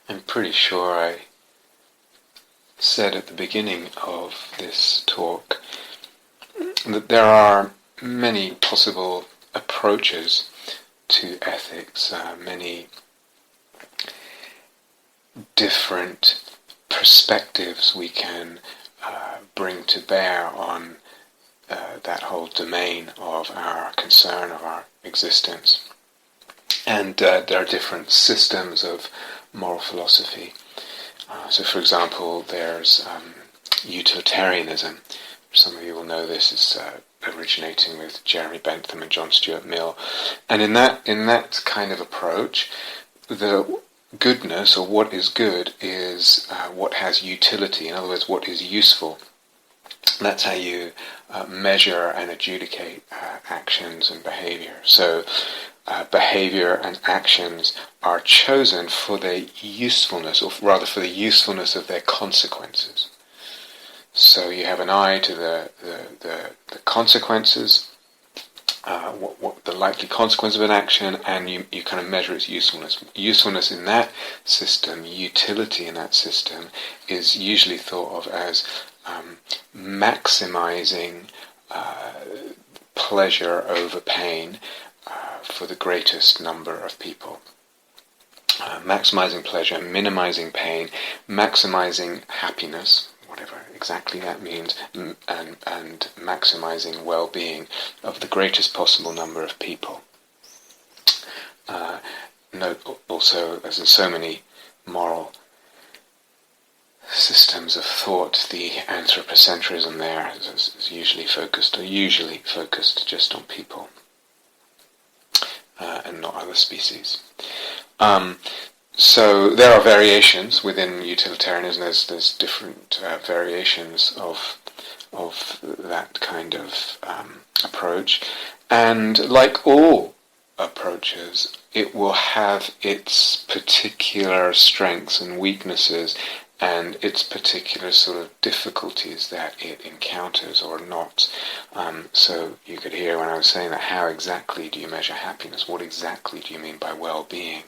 I'm pretty sure I said at the beginning of this talk that there are many possible approaches to ethics, many different perspectives we can bring to bear on that whole domain of our concern, of our existence. And there are different systems of moral philosophy. So, for example, there's utilitarianism. Some of you will know this is originating with Jeremy Bentham and John Stuart Mill. And in that kind of approach, the goodness, or what is good, is what has utility. In other words, what is useful. And that's how you measure and adjudicate actions and behavior. So behavior and actions are chosen for their usefulness, or rather for the usefulness of their consequences. So you have an eye to the consequences, what the likely consequence of an action, and you kind of measure its usefulness. Usefulness in that system, utility in that system, is usually thought of as maximizing pleasure over pain for the greatest number of people. Maximizing pleasure, minimizing pain, maximizing happiness, whatever exactly that means, and maximizing well-being of the greatest possible number of people. Note also, as in so many moral systems of thought, the anthropocentrism there is usually focused just on people and not other species. So there are variations within utilitarianism. There's different variations of that kind of approach, and like all approaches, it will have its particular strengths and weaknesses, and its particular sort of difficulties that it encounters or not. So you could hear when I was saying that, how exactly do you measure happiness? What exactly do you mean by well-being?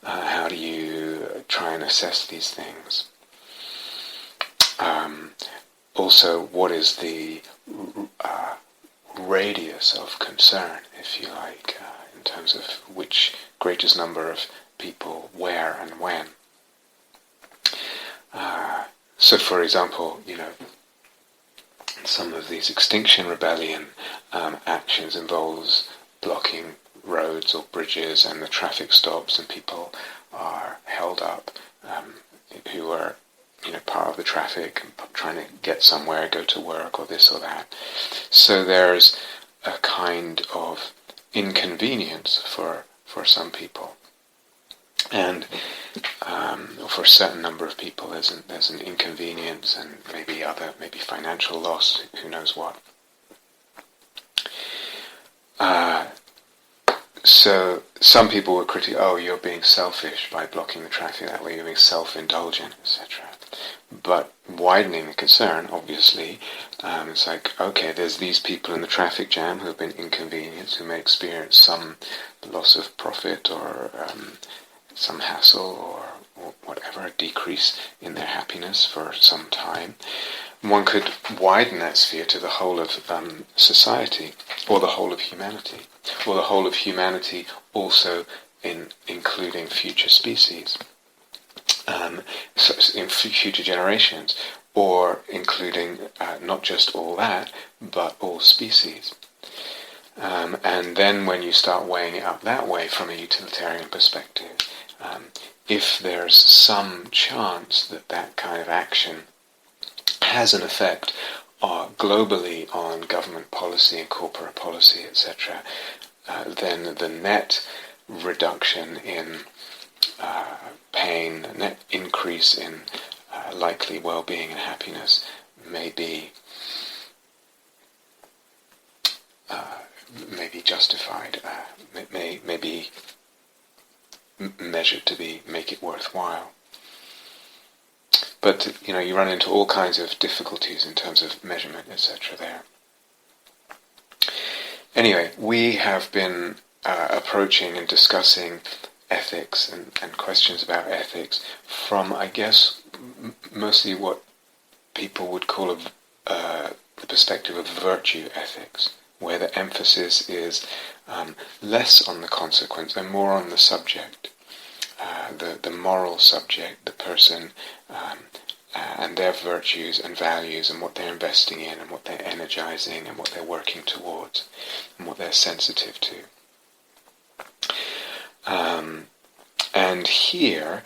How do you try and assess these things? Also, what is the radius of concern, if you like, in terms of which greatest number of people, where and when? So, for example, some of these Extinction Rebellion actions involves blocking roads or bridges, and the traffic stops, and people are held up who are part of the traffic, trying to get somewhere, go to work, or this or that. So there's a kind of inconvenience for some people, and for a certain number of people there's an inconvenience, and maybe financial loss, who knows what. So some people were critical, you're being selfish by blocking the traffic that way, you're being self-indulgent, etc. But widening the concern, obviously, it's like, okay, there's these people in the traffic jam who have been inconvenienced, who may experience some loss of profit, or some hassle, or whatever, a decrease in their happiness for some time. One could widen that sphere to the whole of society, or the whole of humanity, or the whole of humanity also including future species, in future generations, or including not just all that, but all species. And then when you start weighing it up that way from a utilitarian perspective, if there's some chance that kind of action has an effect globally on government policy and corporate policy, etc., then the net reduction in pain, net increase in likely well-being and happiness may be justified, may be measured to make it worthwhile. But you run into all kinds of difficulties in terms of measurement, etc. there. Anyway, we have been approaching and discussing ethics and questions about ethics from, I guess, mostly what people would call the perspective of virtue ethics, where the emphasis is less on the consequence and more on the subject, the moral subject, the person, and their virtues and values and what they're investing in and what they're energizing and what they're working towards and what they're sensitive to. And here,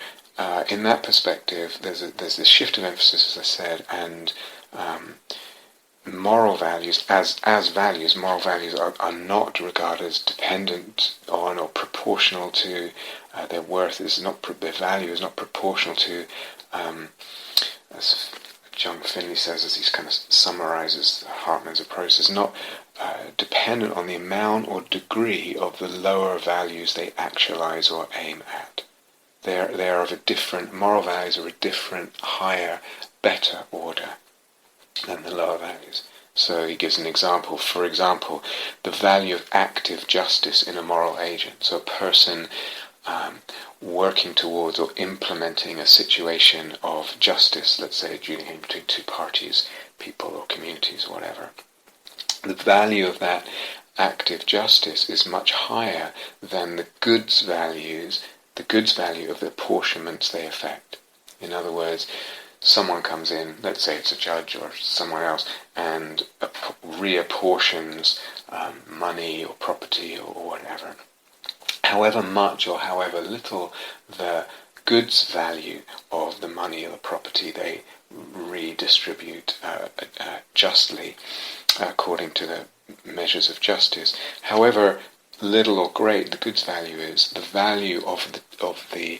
in that perspective, there's this shift of emphasis, as I said, and moral values as values. Moral values are not regarded as dependent on or proportional to their worth. Their value is not proportional to, as John Finley says, as he kind of summarizes Hartmann's approach, is not dependent on the amount or degree of the lower values they actualize or aim at. They are of a different, moral values are a different, higher, better order than the lower values. So he gives an example. For example, the value of active justice in a moral agent. So a person working towards or implementing a situation of justice, let's say adjudicating between two parties, people or communities or whatever. The value of that active justice is much higher than the goods value of the apportionments they effect. In other words, someone comes in, let's say it's a judge or someone else, and reapportions money or property or whatever. However much or however little the goods value of the money or the property they redistribute justly according to the measures of justice, however little or great the goods value is, the value of the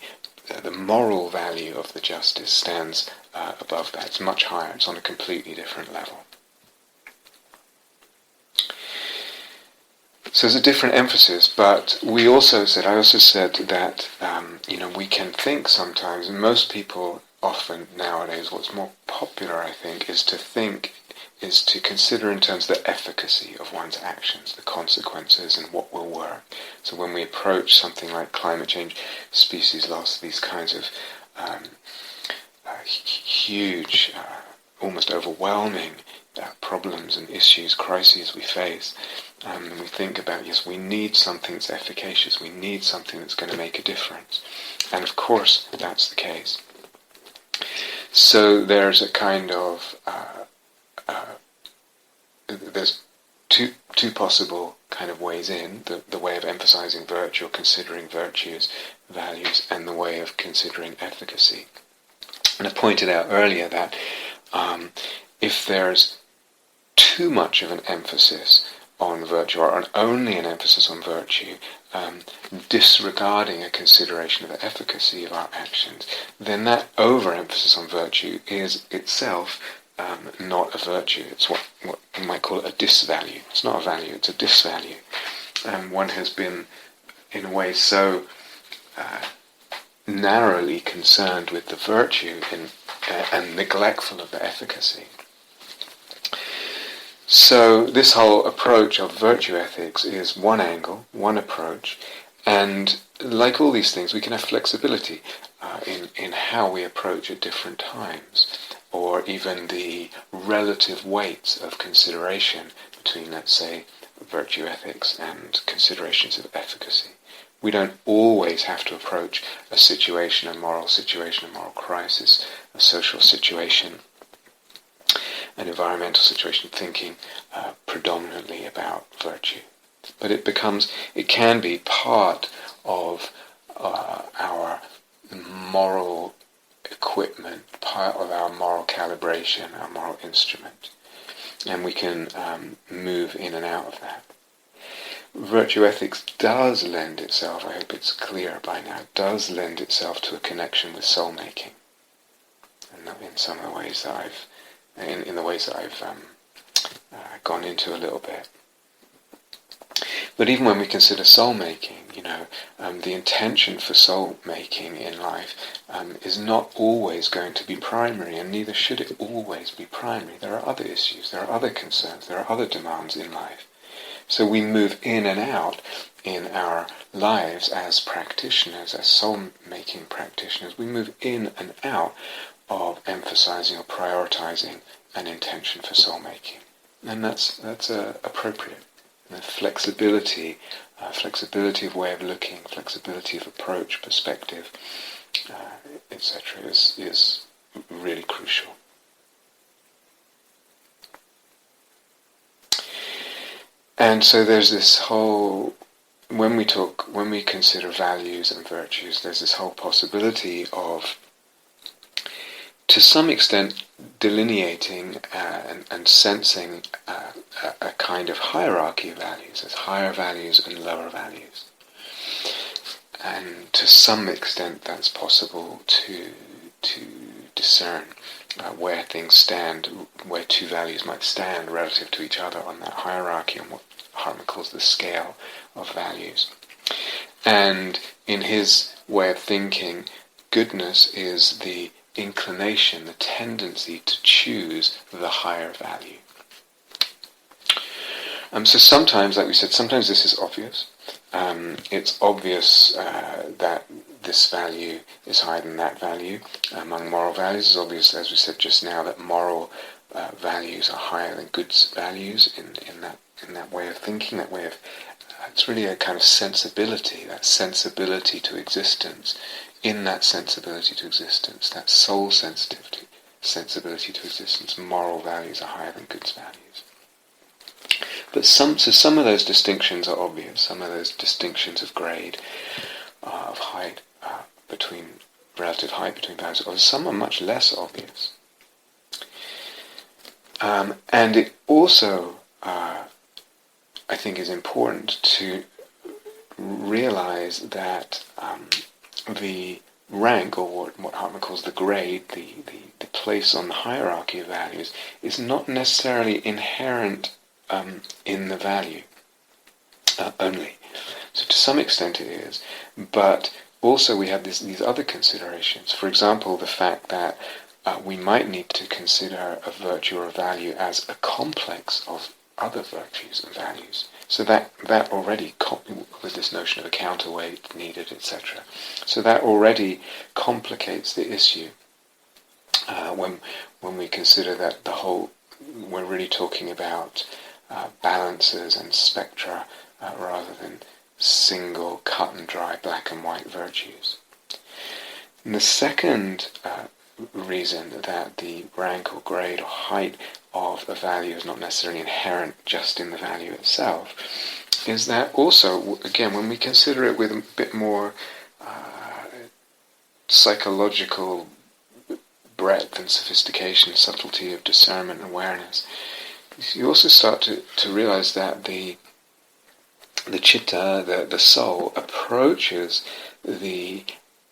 moral value of the justice stands above that. It's much higher. It's on a completely different level. So there's a different emphasis, but I also said that we can think sometimes, and most people often nowadays, what's more popular, I think, is to consider in terms of the efficacy of one's actions, the consequences, and what will work. So when we approach something like climate change, species loss, these kinds of huge, almost overwhelming problems and issues, crises we face, and we think about, yes, we need something that's efficacious, we need something that's going to make a difference. And of course, that's the case. So there's a kind of there's two possible kind of ways in, the way of emphasizing virtue or considering virtues, values, and the way of considering efficacy. And I pointed out earlier that if there's too much of an emphasis on virtue, or only an emphasis on virtue, disregarding a consideration of the efficacy of our actions, then that overemphasis on virtue is itself not a virtue. It's what you might call a disvalue. It's not a value, it's a disvalue. And one has been, in a way, so narrowly concerned with the virtue and neglectful of the efficacy. So this whole approach of virtue ethics is one angle, one approach, and like all these things, we can have flexibility in how we approach at different times, or even the relative weights of consideration between, let's say, virtue ethics and considerations of efficacy. We don't always have to approach a situation, a moral crisis, a social situation, an environmental situation, thinking predominantly about virtue. But it can be part of our moral equipment, part of our moral calibration, our moral instrument. And we can move in and out of that. Virtue ethics does lend itself, I hope it's clear by now, does lend itself to a connection with soulmaking. And in some of the ways that I've gone into a little bit. But even when we consider soul-making, the intention for soul-making in life is not always going to be primary, and neither should it always be primary. There are other issues, there are other concerns, there are other demands in life. So we move in and out in our lives as practitioners, as soul-making practitioners, we move in and out of emphasizing or prioritizing an intention for soul-making. And that's appropriate. And flexibility of way of looking, flexibility of approach, perspective, etc. is really crucial. And so there's this whole, when we consider values and virtues, there's this whole possibility of, to some extent, delineating and sensing a kind of hierarchy of values. There's higher values and lower values. And to some extent that's possible to discern where things stand, where two values might stand relative to each other on that hierarchy, on what Hartmann calls the scale of values. And in his way of thinking, goodness is the inclination, the tendency to choose the higher value. So sometimes, like we said, sometimes this is obvious. It's obvious that this value is higher than that value. Among moral values, it's obvious, as we said just now, that moral values are higher than goods values in that way of thinking, that way of it's really a kind of sensibility, that sensibility to existence. In that sensibility to existence, that soul sensibility to existence, moral values are higher than goods values. But some of those distinctions are obvious. Some of those distinctions of grade, of height, relative height between values, or some are much less obvious. And it also, I think, is important to realize that the rank, or what Hartmann calls the grade, the place on the hierarchy of values, is not necessarily inherent in the value only. So to some extent it is, but also we have these other considerations. For example, the fact that we might need to consider a virtue or a value as a complex of other virtues and values. So that already, with this notion of a counterweight needed, etc. So that already complicates the issue when we consider that we're really talking about balances and spectra rather than single cut and dry black and white virtues. And the second reason that the rank or grade or height of a value is not necessarily inherent just in the value itself is that also, again, when we consider it with a bit more psychological breadth and sophistication, subtlety of discernment and awareness, you also start to realize that the chitta, the soul, approaches the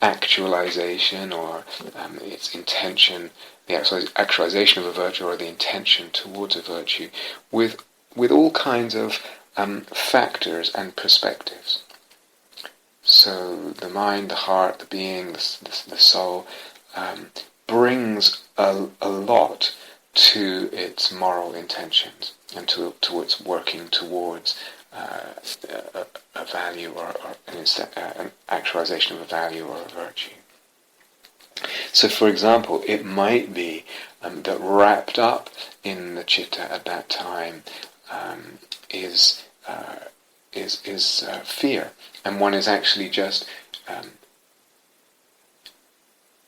actualization or its intention, the actualization of a virtue or the intention towards a virtue with all kinds of factors and perspectives. So the mind, the heart, the being, the soul brings a lot to its moral intentions and to its working towards a value or an actualization of a value or a virtue. So, for example, it might be that wrapped up in the chitta at that time is fear, and one is actually just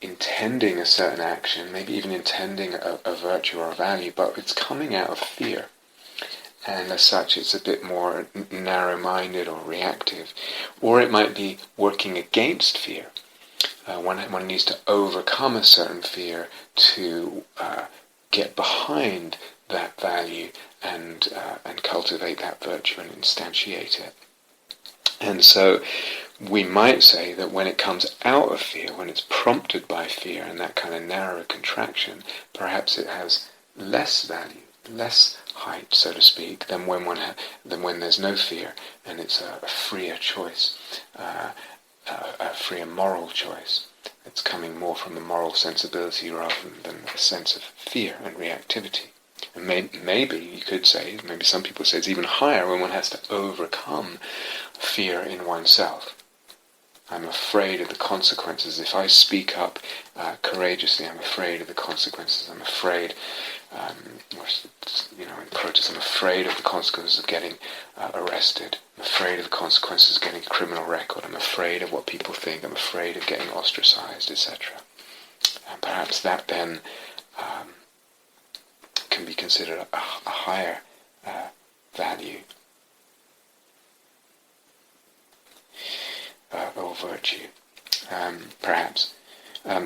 intending a certain action, maybe even intending a virtue or a value, but it's coming out of fear. And as such, it's a bit more narrow-minded or reactive. Or it might be working against fear. One needs to overcome a certain fear to get behind that value and cultivate that virtue and instantiate it. And so we might say that when it comes out of fear, when it's prompted by fear and that kind of narrow contraction, perhaps it has less value, less height, so to speak, than when there's no fear and it's a freer choice, a freer moral choice. It's coming more from the moral sensibility rather than a sense of fear and reactivity. And maybe you could say, maybe some people say it's even higher when one has to overcome fear in oneself. I'm afraid of the consequences. If I speak up courageously, I'm afraid of the consequences. I'm afraid, in protest, I'm afraid of the consequences of getting arrested. I'm afraid of the consequences of getting a criminal record. I'm afraid of what people think. I'm afraid of getting ostracized, etc. And perhaps that then can be considered a higher value or virtue. Perhaps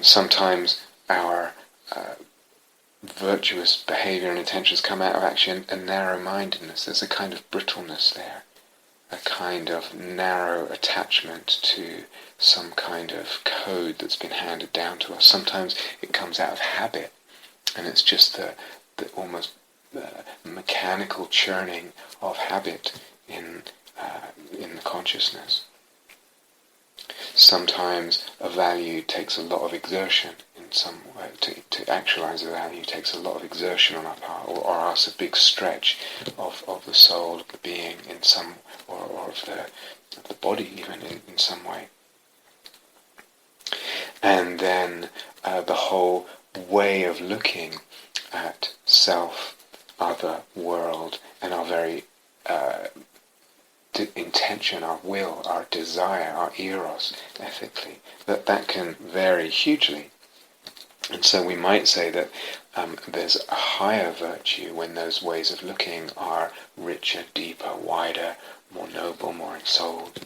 sometimes our virtuous behavior and intentions come out of actually a narrow-mindedness. There's a kind of brittleness there, a kind of narrow attachment to some kind of code that's been handed down to us. Sometimes it comes out of habit, and it's just the almost mechanical churning of habit in the consciousness. Sometimes a value takes a lot of exertion in some way. To actualize a value takes a lot of exertion on our part, or else a big stretch of the soul, of the being in some, or of the body even in some way. And then the whole way of looking at self, other, world, and our very intention, our will, our desire, our eros, ethically, that can vary hugely. And so we might say that there's a higher virtue when those ways of looking are richer, deeper, wider, more noble, more ensouled.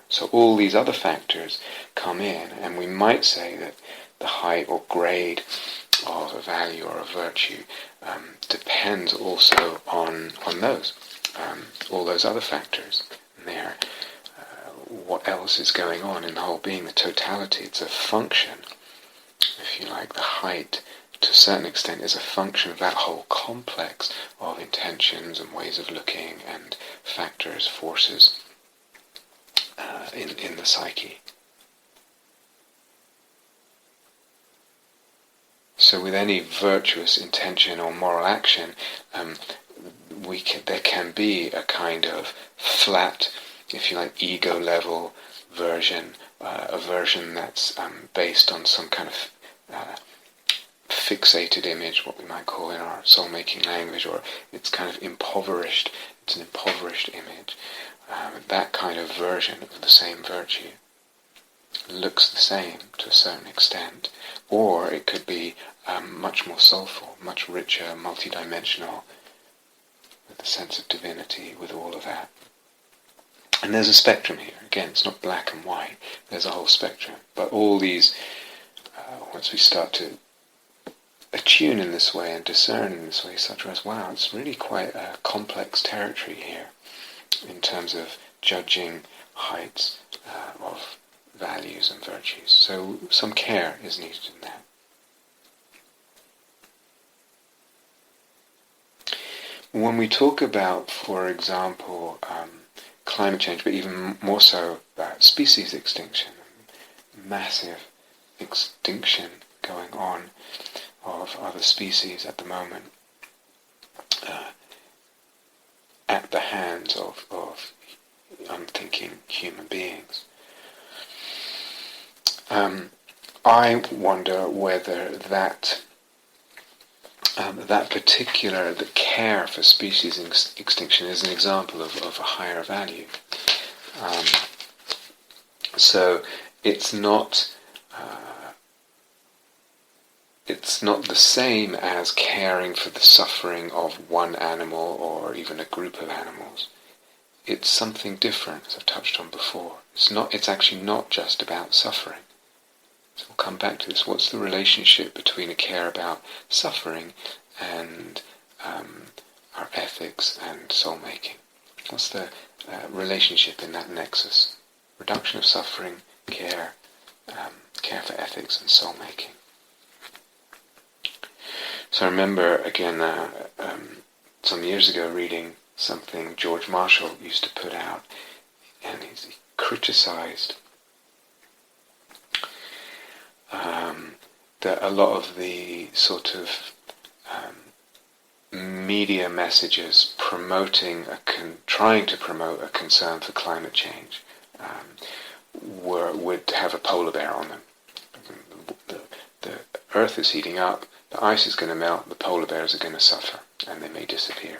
So all these other factors come in, and we might say that the height or grade of a value or a virtue depends also on those. All those other factors there, what else is going on in the whole being, the totality. It's a function, if you like, the height to a certain extent is a function of that whole complex of intentions and ways of looking and factors, forces in the psyche. So with any virtuous intention or moral action, there can be a kind of flat, if you like, ego level version, a version that's based on some kind of fixated image, what we might call in our soul-making language, or it's kind of impoverished. It's an impoverished image. That kind of version of the same virtue looks the same to a certain extent, or it could be much more soulful, much richer, multidimensional, with the sense of divinity, with all of that. And there's a spectrum here. Again, it's not black and white. There's a whole spectrum. But all these, once we start to attune in this way and discern in this way, such as, wow, it's really quite a complex territory here in terms of judging heights of values and virtues. So some care is needed in that. When we talk about, for example, climate change, but even more so species extinction, massive extinction going on of other species at the moment at the hands of unthinking human beings. I wonder whether that particular care for species extinction is an example of a higher value. So it's not the same as caring for the suffering of one animal or even a group of animals. It's something different, as I've touched on before. It's actually not just about suffering. So we'll come back to this. What's the relationship between a care about suffering and our ethics and soul-making? What's the relationship in that nexus? Reduction of suffering, care for ethics and soul-making. So I remember, again, some years ago reading something George Marshall used to put out, and he criticized that a lot of the sort of media messages trying to promote a concern for climate change would have a polar bear on them. The Earth is heating up, the ice is going to melt, the polar bears are going to suffer, and they may disappear.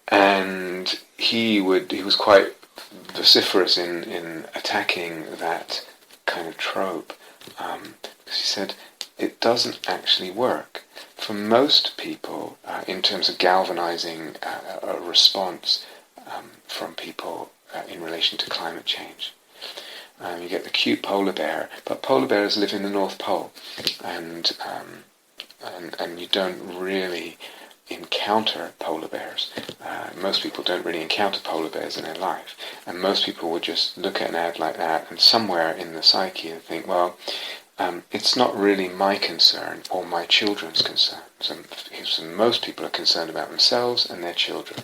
And he was quite vociferous in attacking that kind of trope, because he said it doesn't actually work. For most people, in terms of galvanizing a response from people in relation to climate change, you get the cute polar bear, but polar bears live in the North Pole, and you don't really encounter polar bears. Most people don't really encounter polar bears in their life, and most people would just look at an ad like that and somewhere in the psyche and think, well, it's not really my concern or my children's concern. So most people are concerned about themselves and their children,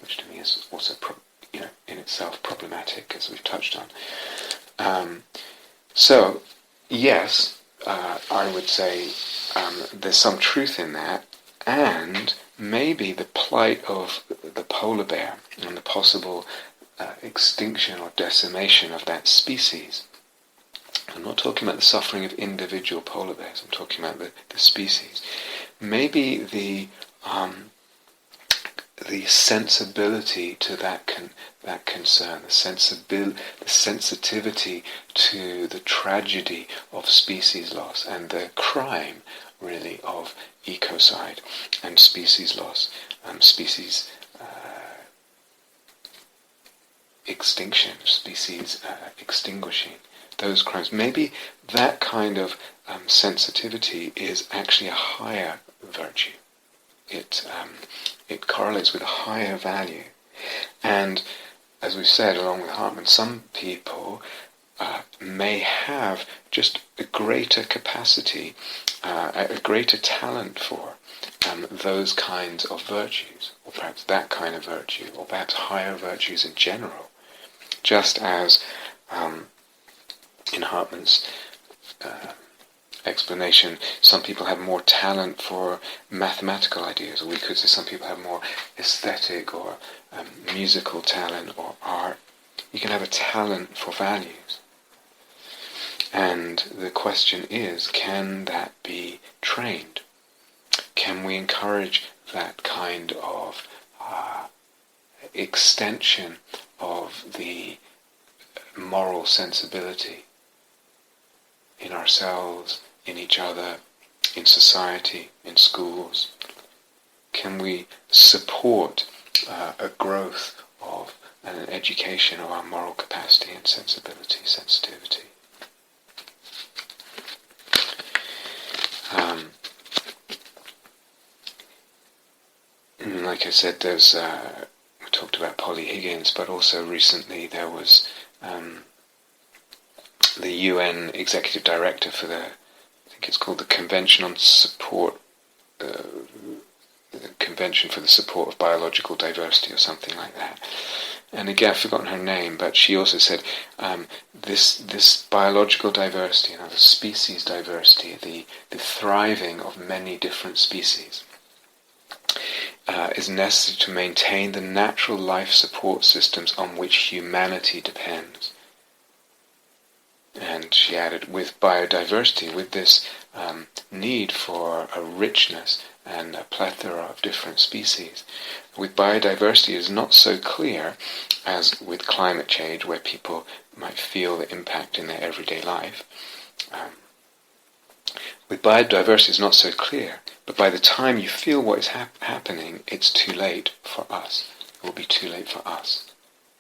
which to me is also in itself problematic, as we've touched on. So yes, I would say there's some truth in that, and maybe the plight of the polar bear and the possible extinction or decimation of that species. I'm not talking about the suffering of individual polar bears, I'm talking about the species. Maybe the sensibility to that concern, the sensitivity to the tragedy of species loss and the crime, really, of ecocide and species loss, species extinction, species extinguishing, those crimes. Maybe that kind of sensitivity is actually a higher virtue. It correlates with a higher value. And as we've said, along with Hartmann, some people may have just a greater capacity, a greater talent for those kinds of virtues, or perhaps that kind of virtue, or perhaps higher virtues in general. Just as in Hartmann's explanation, some people have more talent for mathematical ideas, or we could say some people have more aesthetic or musical talent or art. You can have a talent for values. And the question is, can that be trained? Can we encourage that kind of extension of the moral sensibility in ourselves, in each other, in society, in schools? Can we support a growth of and an education of our moral capacity and sensitivity? Like I said, there's we talked about Polly Higgins, but also recently there was the UN Executive Director for I think it's called the Convention on Support, the Convention for the Support of Biological Diversity, or something like that. And again, I've forgotten her name, but she also said this biological diversity, the species diversity, the thriving of many different species, is necessary to maintain the natural life support systems on which humanity depends. And she added, with biodiversity, with this need for a richness and a plethora of different species, with biodiversity is not so clear as with climate change, where people might feel the impact in their everyday life. With biodiversity is not so clear, but by the time you feel what is happening, it's too late for us. It will be too late for us.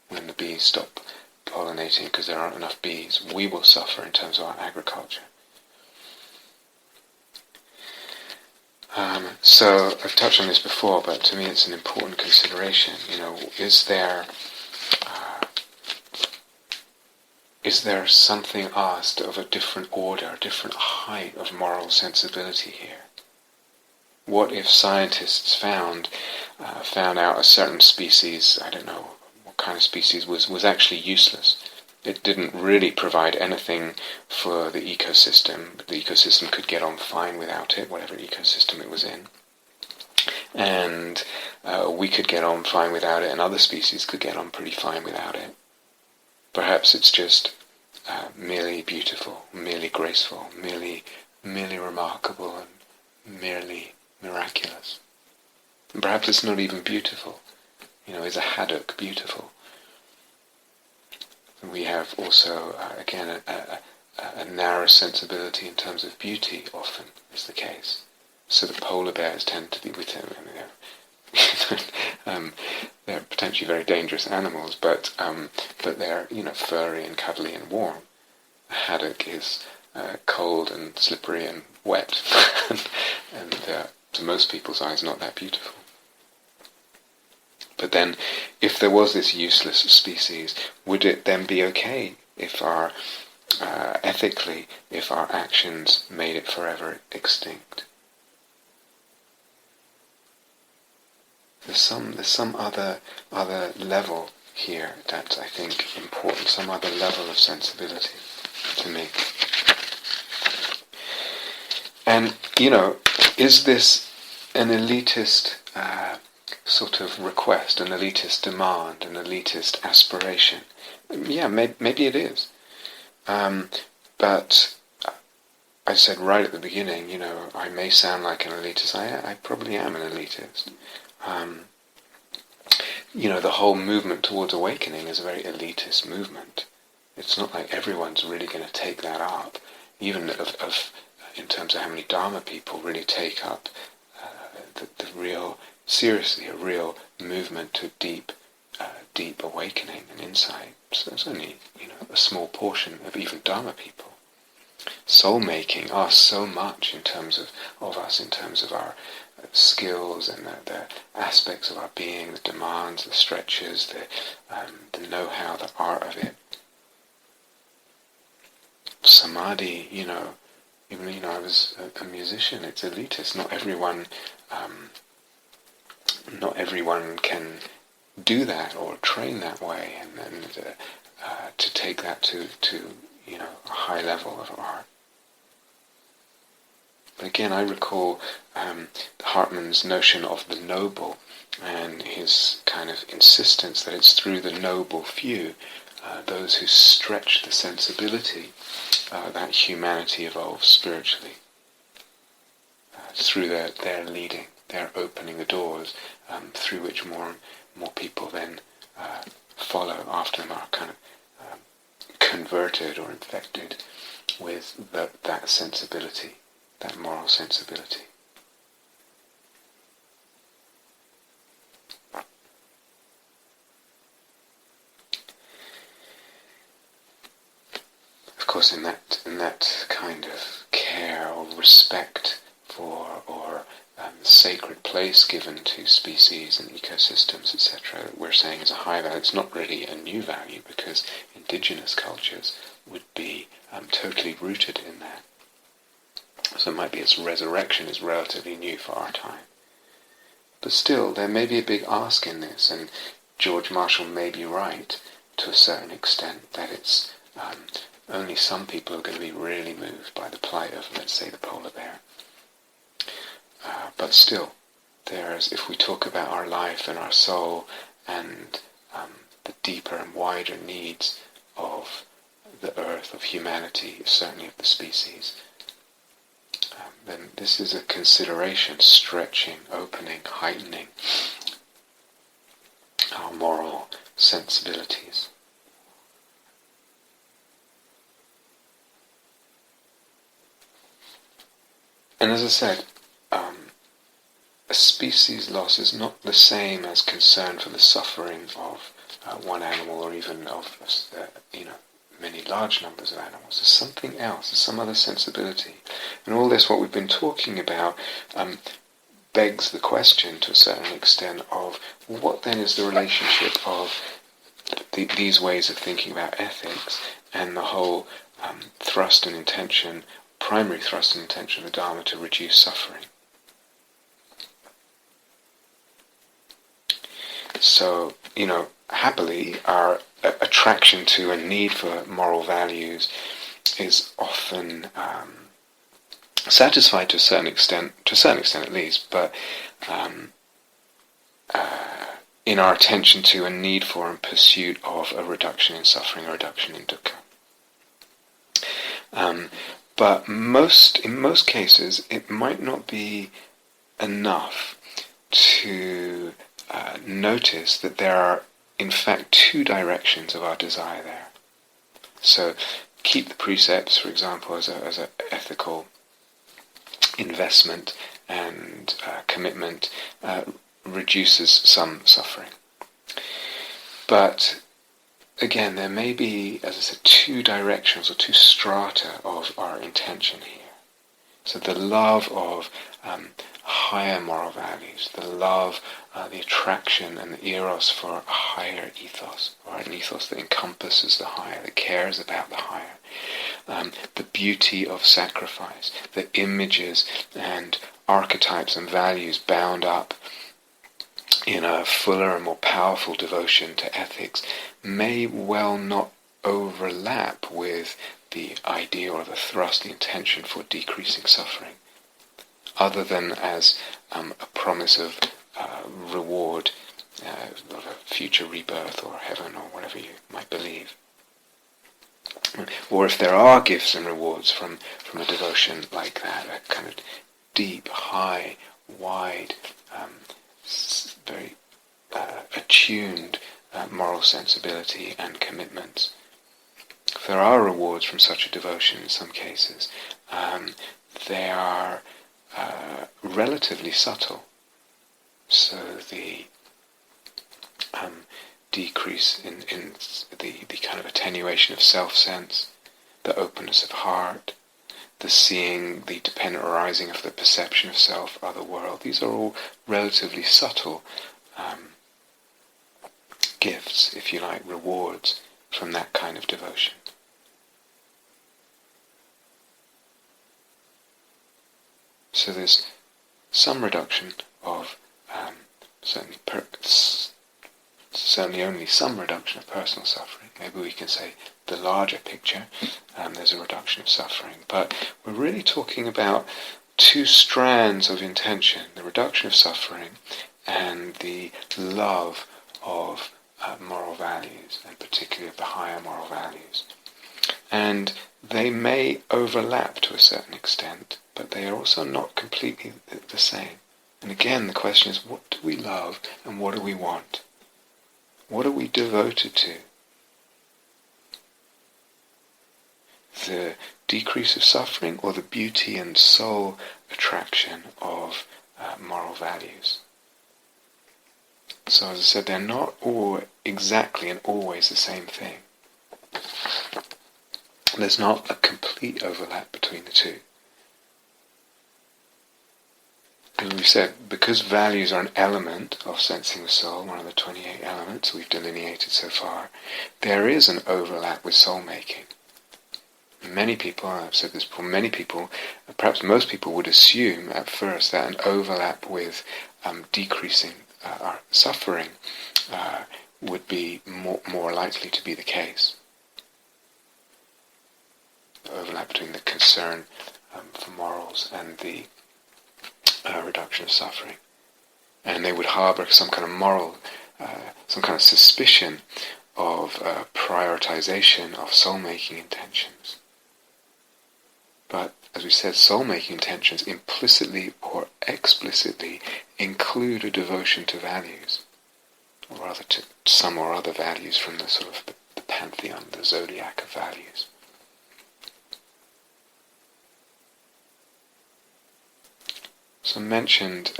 When the bees stop pollinating because there aren't enough bees, we will suffer in terms of our agriculture. So I've touched on this before, but to me it's an important consideration. Is there something asked of a different order, a different height of moral sensibility here? What if scientists found out a certain species, I don't know what kind of species, was actually useless? it didn't really provide anything for the ecosystem. The ecosystem could get on fine without it, whatever ecosystem it was in. And we could get on fine without it, and other species could get on pretty fine without it. Perhaps it's just merely beautiful, merely graceful, merely remarkable, and merely miraculous. And perhaps it's not even beautiful. Is a haddock beautiful? We have also, again, a narrow sensibility in terms of beauty, often is the case. So the polar bears tend to be with him. They're potentially very dangerous animals, but they're furry and cuddly and warm. A haddock is cold and slippery and wet, and to most people's eyes, not that beautiful. But then, if there was this useless species, would it then be okay if ethically, if our actions made it forever extinct? There's some other level here that's, I think, important, some other level of sensibility to me. And, is this an elitist sort of request, an elitist demand, an elitist aspiration? Yeah, maybe it is. But I said right at the beginning, I may sound like an elitist. I probably am an elitist. The whole movement towards awakening is a very elitist movement. It's not like everyone's really going to take that up, even in terms of how many Dharma people really take up the real, seriously, a real movement to deep awakening and insight. So it's only, a small portion of even Dharma people. Soul-making asks so much in terms of us, in terms of our skills and the aspects of our being, the demands, the stretches, the know-how, the art of it. Samadhi, even I was a musician, it's elitist. Not everyone can do that or train that way, and to take that to a high level of art. But again, I recall Hartmann's notion of the noble and his kind of insistence that it's through the noble few, those who stretch the sensibility, that humanity evolves spiritually. Through their leading, their opening the doors, through which more people then follow after them, are kind of converted or infected with that sensibility, that moral sensibility. Of course, in that kind of care or respect for, or sacred place given to species and ecosystems, etc., that we're saying is a high value. It's not really a new value, because indigenous cultures would be totally rooted in that. So it might be its resurrection is relatively new for our time. But still, there may be a big ask in this, and George Marshall may be right to a certain extent, that it's only some people are going to be really moved by the plight of, let's say, the polar bear. But still, if we talk about our life and our soul and the deeper and wider needs of the earth, of humanity, certainly of the species, then this is a consideration, stretching, opening, heightening our moral sensibilities. And as I said, a species loss is not the same as concern for the suffering of one animal, or even of many large numbers of animals. There's something else, there's some other sensibility. And all this, what we've been talking about, begs the question to a certain extent of what then is the relationship of these ways of thinking about ethics and the whole thrust and intention, primary thrust and intention of the Dharma to reduce suffering. So, happily, our attraction to a need for moral values is often satisfied to a certain extent at least, but in our attention to a need for and pursuit of a reduction in suffering, a reduction in dukkha. But in most cases, it might not be enough to notice that there are, in fact, two directions of our desire there. So, keep the precepts, for example, as an ethical investment and commitment reduces some suffering. But again, there may be, as I said, two directions or two strata of our intention here. So the love of higher moral values, the love, the attraction and the eros for a higher ethos, or an ethos that encompasses the higher, that cares about the higher. The beauty of sacrifice, the images and archetypes and values bound up in a fuller and more powerful devotion to ethics may well not overlap with the idea or the thrust, the intention for decreasing suffering, other than as a promise of reward, of a future rebirth or heaven or whatever you might believe. Or if there are gifts and rewards from a devotion like that, a kind of deep, high, wide, very attuned moral sensibility and commitments. If there are rewards from such a devotion in some cases, they are relatively subtle. So the decrease in the kind of attenuation of self-sense, the openness of heart, the seeing, the dependent arising of the perception of self, other world, these are all relatively subtle gifts, if you like, rewards from that kind of devotion. So there's some reduction of, certainly only some reduction of personal suffering. Maybe we can say the larger picture, there's a reduction of suffering. But we're really talking about two strands of intention, the reduction of suffering and the love of moral values, and particularly of the higher moral values. And they may overlap to a certain extent, but they are also not completely the same. And again, the question is, what do we love and what do we want? What are we devoted to? The decrease of suffering or the beauty and soul attraction of moral values? So as I said, they're not all exactly and always the same thing. There's not a complete overlap between the two. As we said, because values are an element of sensing the soul, one of the 28 elements we've delineated so far, there is an overlap with soul-making. Many people, I've said this before, many people, perhaps most people would assume at first that an overlap with decreasing our suffering would be more likely to be the case. The overlap between the concern for morals and the reduction of suffering. And they would harbour some kind of moral, some kind of suspicion of prioritization of soul-making intentions. But, as we said, soul-making intentions implicitly or explicitly include a devotion to values, or rather to some or other values from the sort of the pantheon, the zodiac of values. So mentioned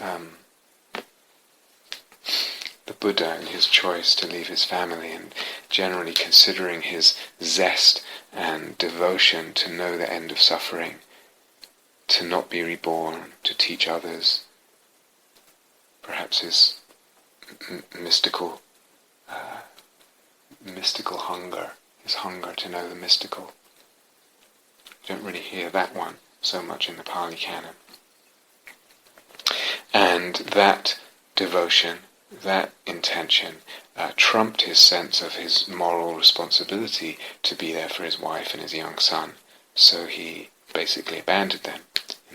the Buddha and his choice to leave his family, and generally considering his zest and devotion to know the end of suffering, to not be reborn, to teach others, perhaps his mystical hunger, his hunger to know the mystical. You don't really hear that one so much in the Pali Canon. And that devotion, that intention, trumped his sense of his moral responsibility to be there for his wife and his young son. So he basically abandoned them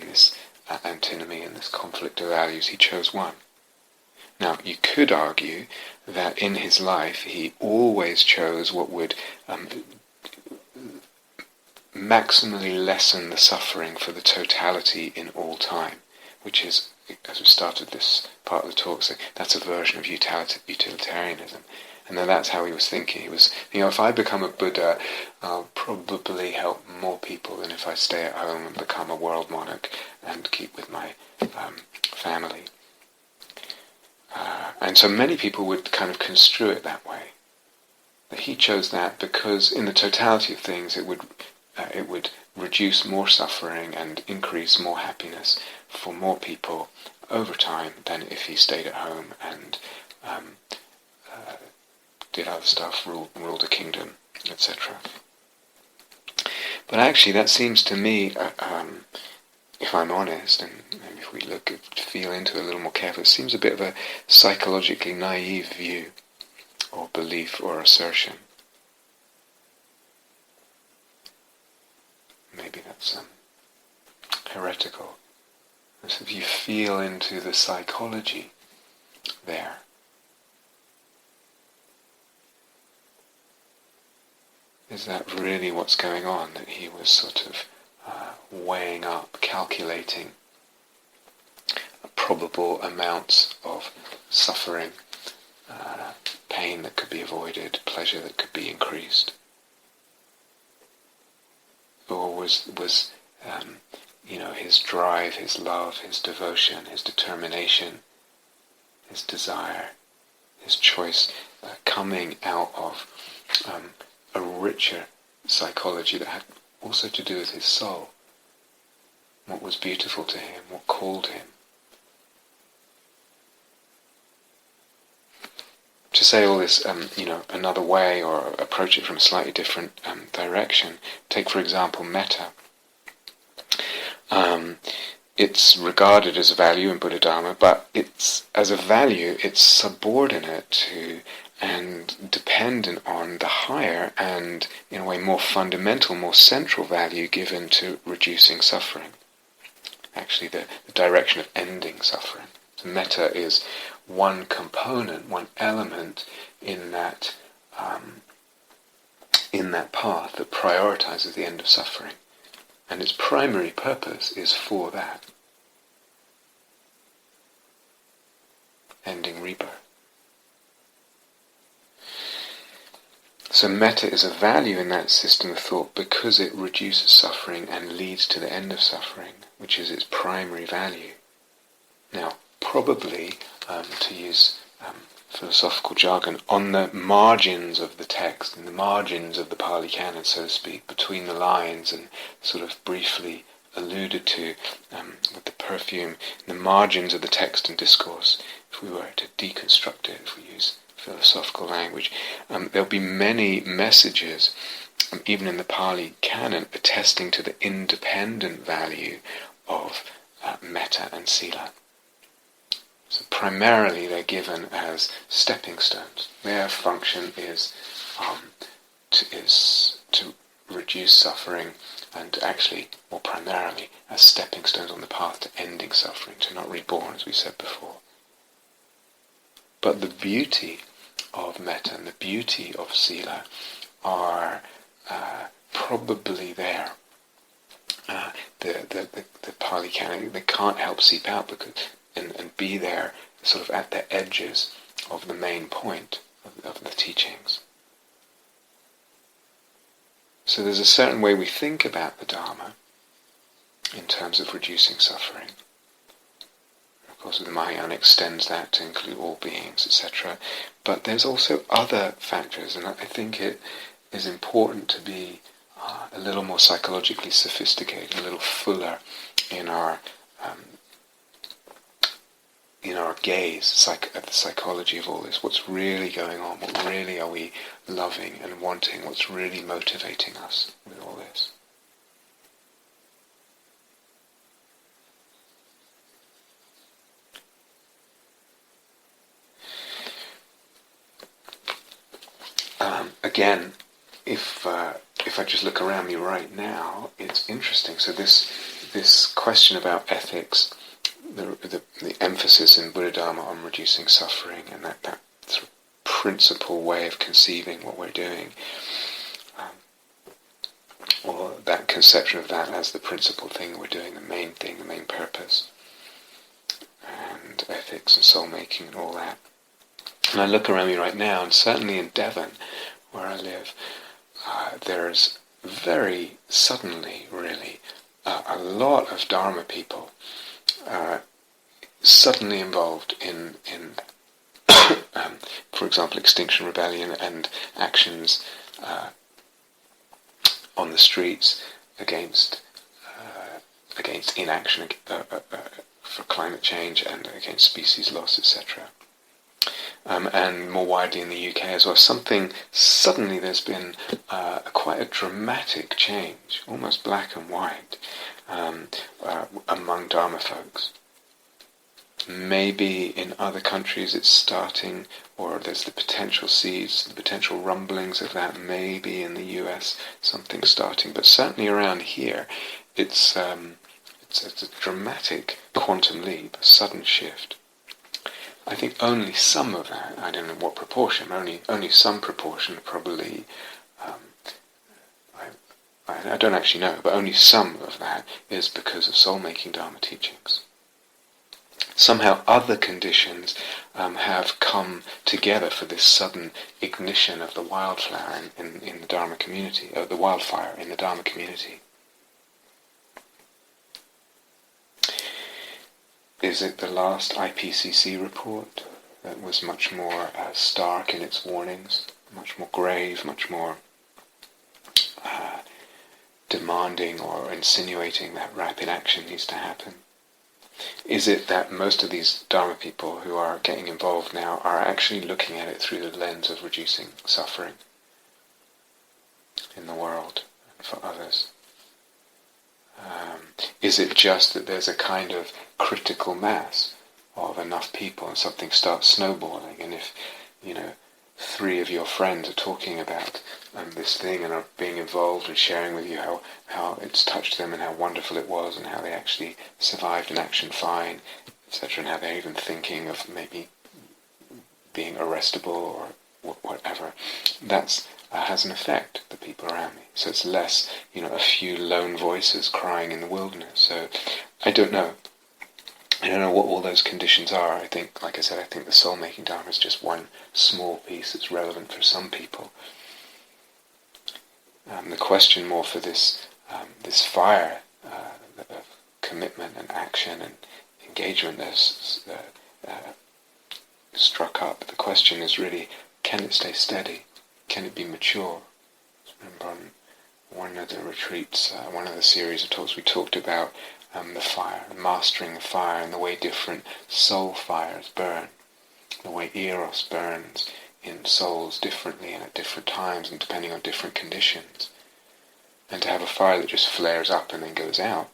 in this antinomy, in this conflict of values. He chose one. Now, you could argue that in his life he always chose what would maximally lessen the suffering for the totality in all time, which is, as we started this part of the talk, so that's a version of utilitarianism. And then that's how he was thinking. He was, if I become a Buddha, I'll probably help more people than if I stay at home and become a world monarch and keep with my family. And so many people would kind of construe it that way. That he chose that because in the totality of things it would reduce more suffering and increase more happiness for more people over time than if he stayed at home and did other stuff, ruled a kingdom, etc. But actually that seems to me, if I'm honest, and maybe if we feel into it a little more carefully, it seems a bit of a psychologically naive view or belief or assertion. Maybe that's heretical. So if you feel into the psychology there, is that really what's going on? That he was sort of weighing up, calculating probable amounts of suffering, pain that could be avoided, pleasure that could be increased? Or was his drive, his love, his devotion, his determination, his desire, his choice coming out of a richer psychology that had also to do with his soul? What was beautiful to him, what called him? To say all this, another way, or approach it from a slightly different direction. Take, for example, metta. It's regarded as a value in Buddha Dharma, but as a value, it's subordinate to and dependent on the higher and, in a way, more fundamental, more central value given to reducing suffering. Actually, the direction of ending suffering. So metta is one component, one element in that path that prioritizes the end of suffering. And its primary purpose is for that. Ending rebirth. So metta is a value in that system of thought because it reduces suffering and leads to the end of suffering, which is its primary value. Now, probably, to use philosophical jargon, on the margins of the text, in the margins of the Pali Canon, so to speak, between the lines and sort of briefly alluded to with the perfume, in the margins of the text and discourse, if we were to deconstruct it, if we use philosophical language, there'll be many messages, even in the Pali Canon, attesting to the independent value of metta and sila. So primarily they're given as stepping stones. Their function is to reduce suffering, and actually, more primarily, as stepping stones on the path to ending suffering, to not reborn, as we said before. But the beauty of metta and the beauty of sila are probably there. The Pali Canon, they can't help seep out because and be there sort of at the edges of the main point of the teachings. So there's a certain way we think about the Dharma in terms of reducing suffering. Of course, the Mahayana extends that to include all beings, etc. But there's also other factors, and I think it is important to be a little more psychologically sophisticated, a little fuller in our gaze at the psychology of all this. What's really going on? What really are we loving and wanting? What's really motivating us with all this? again, if I just look around me right now, it's interesting. So this question about ethics, the emphasis in Buddha Dharma on reducing suffering, and that sort of principal way of conceiving what we're doing, or that conception of that as the principal thing we're doing, the main thing, the main purpose, and ethics and soul-making and all that. And I look around me right now, and certainly in Devon, where I live, there's very suddenly, really, a lot of Dharma people suddenly involved in for example, Extinction Rebellion and actions on the streets against inaction for climate change and against species loss, etc. And more widely in the UK as well. Suddenly there's been quite a dramatic change, almost black and white, among Dharma folks. Maybe in other countries it's starting, or there's the potential seeds, the potential rumblings of that. Maybe in the US something's starting, but certainly around here it's a dramatic quantum leap, a sudden shift. I think only some of that, I don't know what proportion, only some proportion probably, I don't actually know, but only some of that is because of soul-making Dharma teachings. Somehow other conditions have come together for this sudden ignition of the wildflower in the Dharma community, the wildfire in the Dharma community. Is it the last IPCC report that was much more stark in its warnings, much more grave, much more demanding or insinuating that rapid action needs to happen? Is it that most of these Dharma people who are getting involved now are actually looking at it through the lens of reducing suffering in the world and for others? Is it just that there's a kind of critical mass of enough people and something starts snowballing, and if, 3 of your friends are talking about this thing and are being involved and sharing with you how it's touched them and how wonderful it was and how they actually survived an action fine, etc., and how they're even thinking of maybe being arrestable or whatever, that has an effect, the people around me. So it's less, a few lone voices crying in the wilderness. So I don't know. I don't know what all those conditions are. I think, like I said, the soul-making Dharma is just one small piece that's relevant for some people. The question more for this fire of commitment and action and engagement that's struck up. The question is really, can it stay steady? Can it be mature? Remember on one of the retreats, one of the series of talks, we talked about the fire, mastering the fire, and the way different soul fires burn, the way eros burns in souls differently and at different times and depending on different conditions. And to have a fire that just flares up and then goes out,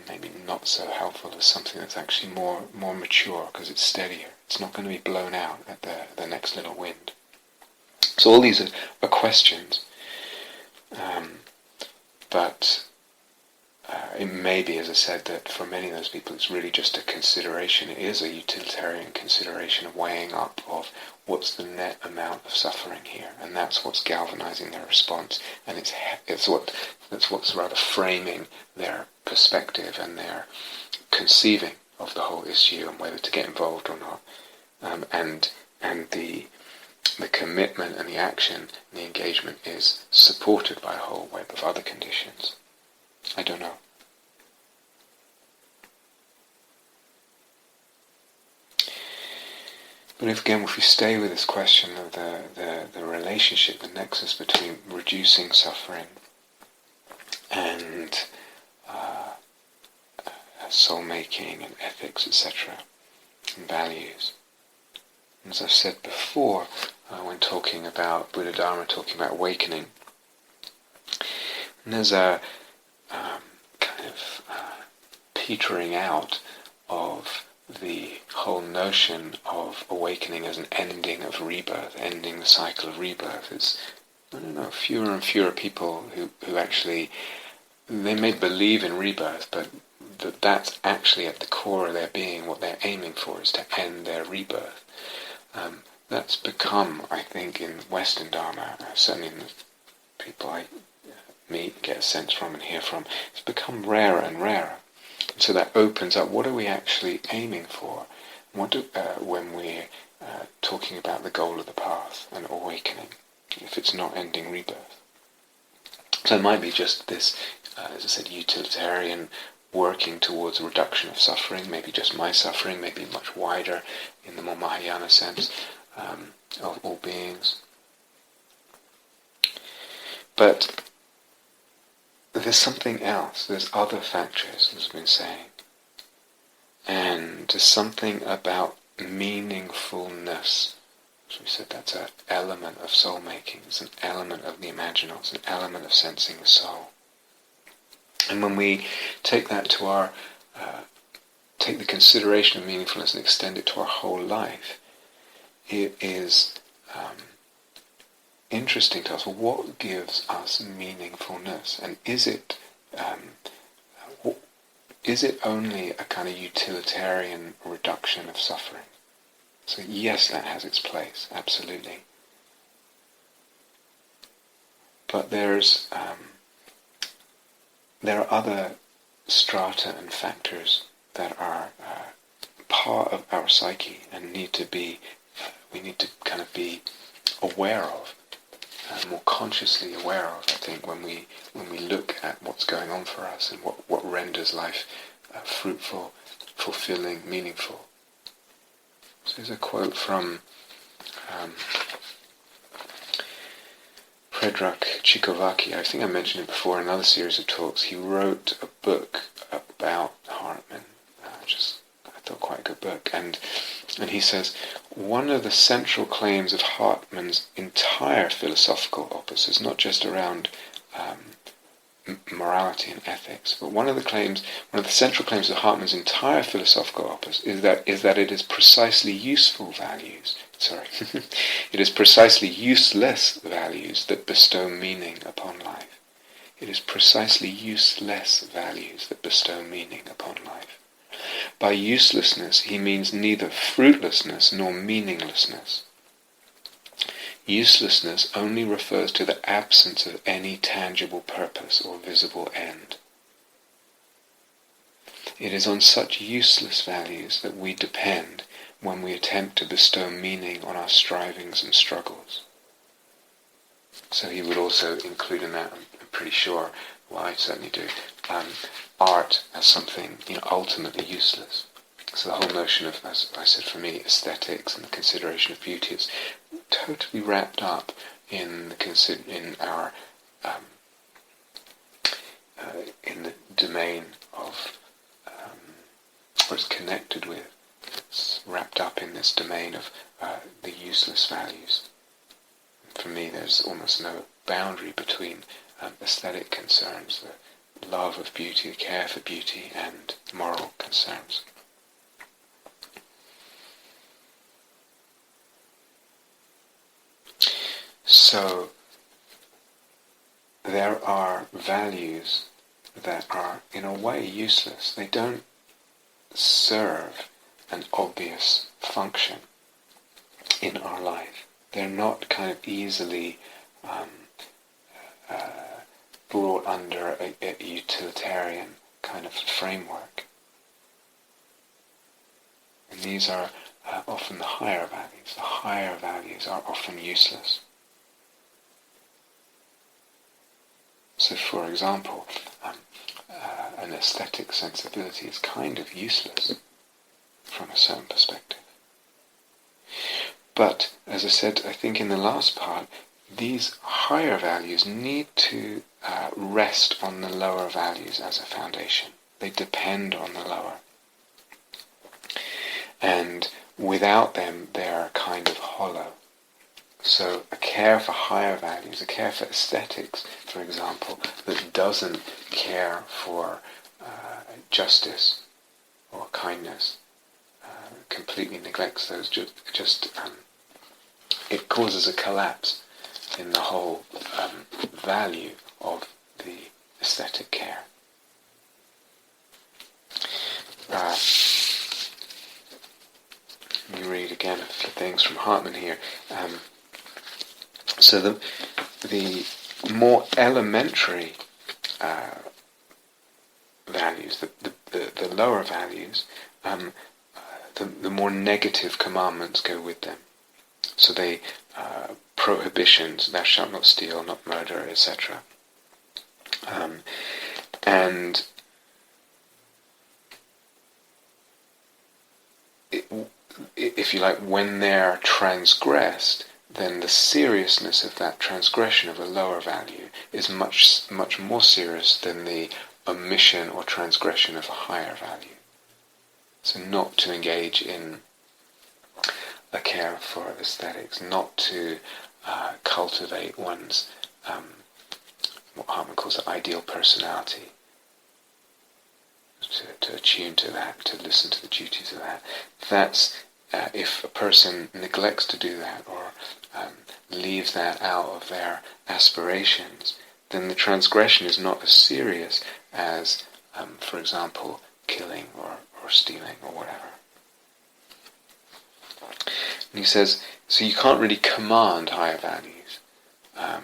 maybe not so helpful as something that's actually more mature because it's steadier. It's not going to be blown out at the next little wind. So all these are questions, but it may be, as I said, that for many of those people it's really just a consideration. It is a utilitarian consideration of weighing up of what's the net amount of suffering here, and that's what's galvanizing their response, and that's what's rather framing their perspective and their conceiving of the whole issue and whether to get involved or not, and the commitment and the action and the engagement is supported by a whole web of other conditions. I don't know. But if we stay with this question of the relationship, the nexus between reducing suffering and soul-making and ethics, etc., and values. As I've said before, when talking about Buddha Dharma, talking about awakening, and there's a kind of petering out of the whole notion of awakening as an ending of rebirth, ending the cycle of rebirth, is, I don't know, fewer and fewer people who actually, they may believe in rebirth, but that's actually at the core of their being. What they're aiming for is to end their rebirth. That's become, I think, in Western Dharma, certainly in the people I meet, get a sense from and hear from, it's become rarer and rarer. And so that opens up, what are we actually aiming for? When we're talking about the goal of the path and awakening, if it's not ending rebirth? So it might be just this, as I said, utilitarian working towards a reduction of suffering, maybe just my suffering, maybe much wider in the more Mahayana sense of all beings. But there's something else, there's other factors, as I've been saying. And there's something about meaningfulness. As we said, that's an element of soul-making, it's an element of the imaginal, it's an element of sensing the soul. And when we take that to our, take the consideration of meaningfulness and extend it to our whole life, it is interesting to us. Well, what gives us meaningfulness? And is it only a kind of utilitarian reduction of suffering? So yes, that has its place, absolutely. But there are other strata and factors that are part of our psyche and we need to kind of be aware of, more consciously aware of, I think, when we look at what's going on for us and what renders life fruitful, fulfilling, meaningful. So there's a quote from Predrag Chikovaki. I think I mentioned it before in another series of talks. He wrote a book about Hartmann, I thought quite a good book, and he says, one of the central claims of Hartmann's entire philosophical opus is not just around morality and ethics, but one of the central claims of Hartmann's entire philosophical opus is that it is precisely useful values. It is precisely useless values that bestow meaning upon life. It is precisely useless values that bestow meaning upon life. By uselessness, he means neither fruitlessness nor meaninglessness. Uselessness only refers to the absence of any tangible purpose or visible end. It is on such useless values that we depend when we attempt to bestow meaning on our strivings and struggles. So he would also include in that, I'm pretty sure, well, I certainly do, art as something ultimately useless. So the whole notion of, as I said, for me, aesthetics and the consideration of beauty is totally wrapped up in our in the domain of what it's connected with. It's wrapped up in this domain of the useless values. For me, there's almost no boundary between aesthetic concerns, the love of beauty, the care for beauty, and moral concerns. So there are values that are in a way useless. They don't serve an obvious function in our life. They're not kind of easily brought under a utilitarian kind of framework. And these are often the higher values. The higher values are often useless. So, for example, an aesthetic sensibility is kind of useless from a certain perspective. But, as I said, I think in the last part, these higher values need to rest on the lower values as a foundation. They depend on the lower. And without them, they are kind of hollow. So a care for higher values, a care for aesthetics, for example, that doesn't care for justice or kindness, completely neglects those, it causes a collapse in the whole value of the aesthetic care. Let me read again a few things from Hartmann here. So the more elementary values, the lower values, the more negative commandments go with them. So they prohibitions, thou shalt not steal, not murder, etc. And if you like, when they're transgressed, then the seriousness of that transgression of a lower value is much more serious than the omission or transgression of a higher value. So not to engage in a care for aesthetics, not to cultivate one's, what Hartmann calls the ideal personality, to attune to that, to listen to the duties of that. That's, if a person neglects to do that, or leaves that out of their aspirations, then the transgression is not as serious as, for example, killing or stealing or whatever. And he says, so you can't really command higher values,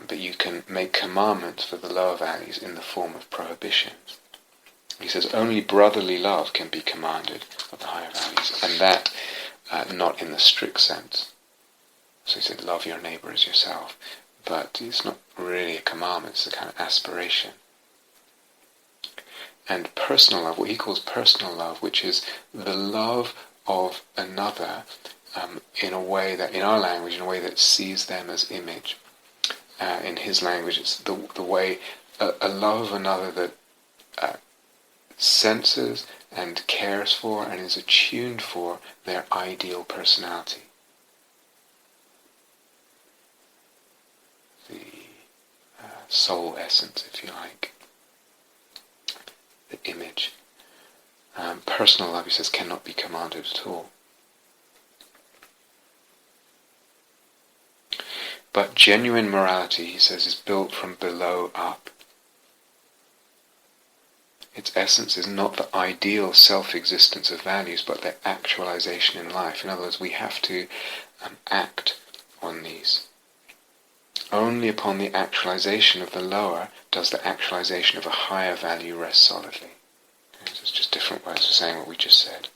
but you can make commandments for the lower values in the form of prohibitions. He says only brotherly love can be commanded of the higher values, and that not in the strict sense. So he said, love your neighbour as yourself, but it's not really a commandment, it's a kind of aspiration. And personal love, what he calls personal love, which is the love of another in a way that, in our language, in a way that sees them as image. In his language, it's the way, a love of another that senses and cares for and is attuned for their ideal personality. The soul essence, if you like. The image. Personal love, he says, cannot be commanded at all. But genuine morality, he says, is built from below up. Its essence is not the ideal self-existence of values, but their actualization in life. In other words, we have to act on these. Only upon the actualization of the lower does the actualization of a higher value rest solidly. Okay, so it's just different ways of saying what we just said.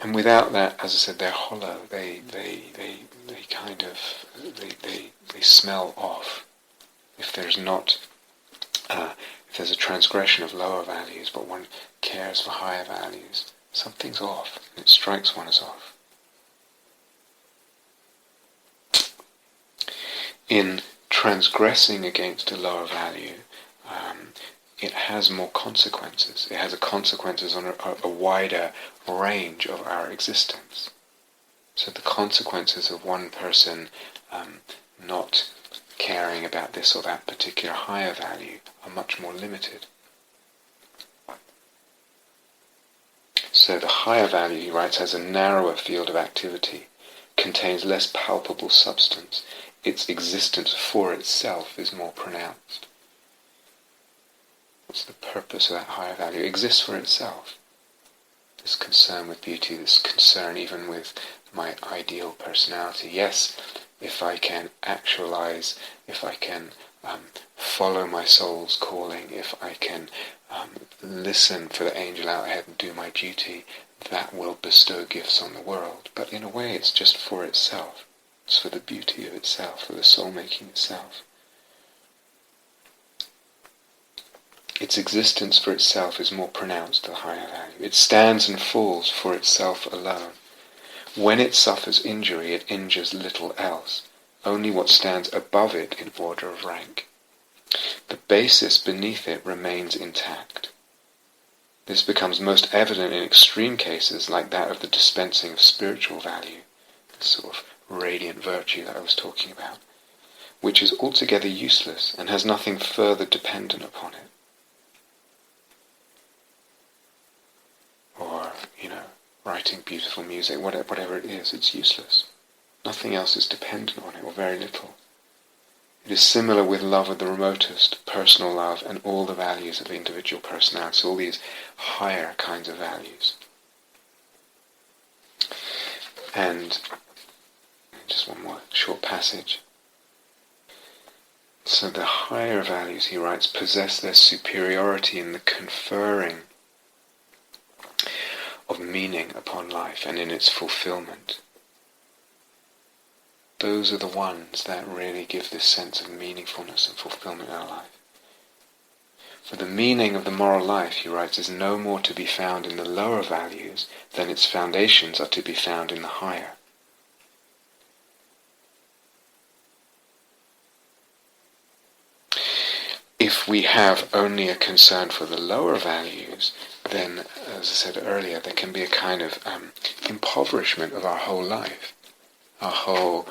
And without that, as I said, they're hollow. They smell off. If there's not, if there's a transgression of lower values, but one cares for higher values, something's off. It strikes one as off. In transgressing against a lower value, it has more consequences. It has consequences on a wider range of our existence. So the consequences of one person not caring about this or that particular higher value are much more limited. So the higher value, he writes, has a narrower field of activity, contains less palpable substance. Its existence for itself is more pronounced. What's the purpose of that higher value? It exists for itself. This concern with beauty, this concern even with my ideal personality. Yes, if I can actualize, if I can follow my soul's calling, if I can listen for the angel out ahead and do my duty, that will bestow gifts on the world. But in a way it's just for itself. It's for the beauty of itself, for the soul-making itself. Its existence for itself is more pronounced, the higher value. It stands and falls for itself alone. When it suffers injury, it injures little else, only what stands above it in order of rank. The basis beneath it remains intact. This becomes most evident in extreme cases like that of the dispensing of spiritual value, this sort of radiant virtue that I was talking about, which is altogether useless and has nothing further dependent upon it. writing beautiful music, whatever it is, it's useless. Nothing else is dependent on it, or very little. It is similar with love of the remotest, personal love, and all the values of individual personality, all these higher kinds of values. And just one more short passage. So the higher values, he writes, possess their superiority in the conferring of meaning upon life and in its fulfillment. Those are the ones that really give this sense of meaningfulness and fulfillment in our life. For the meaning of the moral life, he writes, is no more to be found in the lower values than its foundations are to be found in the higher. If we have only a concern for the lower values, then, as I said earlier, there can be a kind of impoverishment of our whole life. Our whole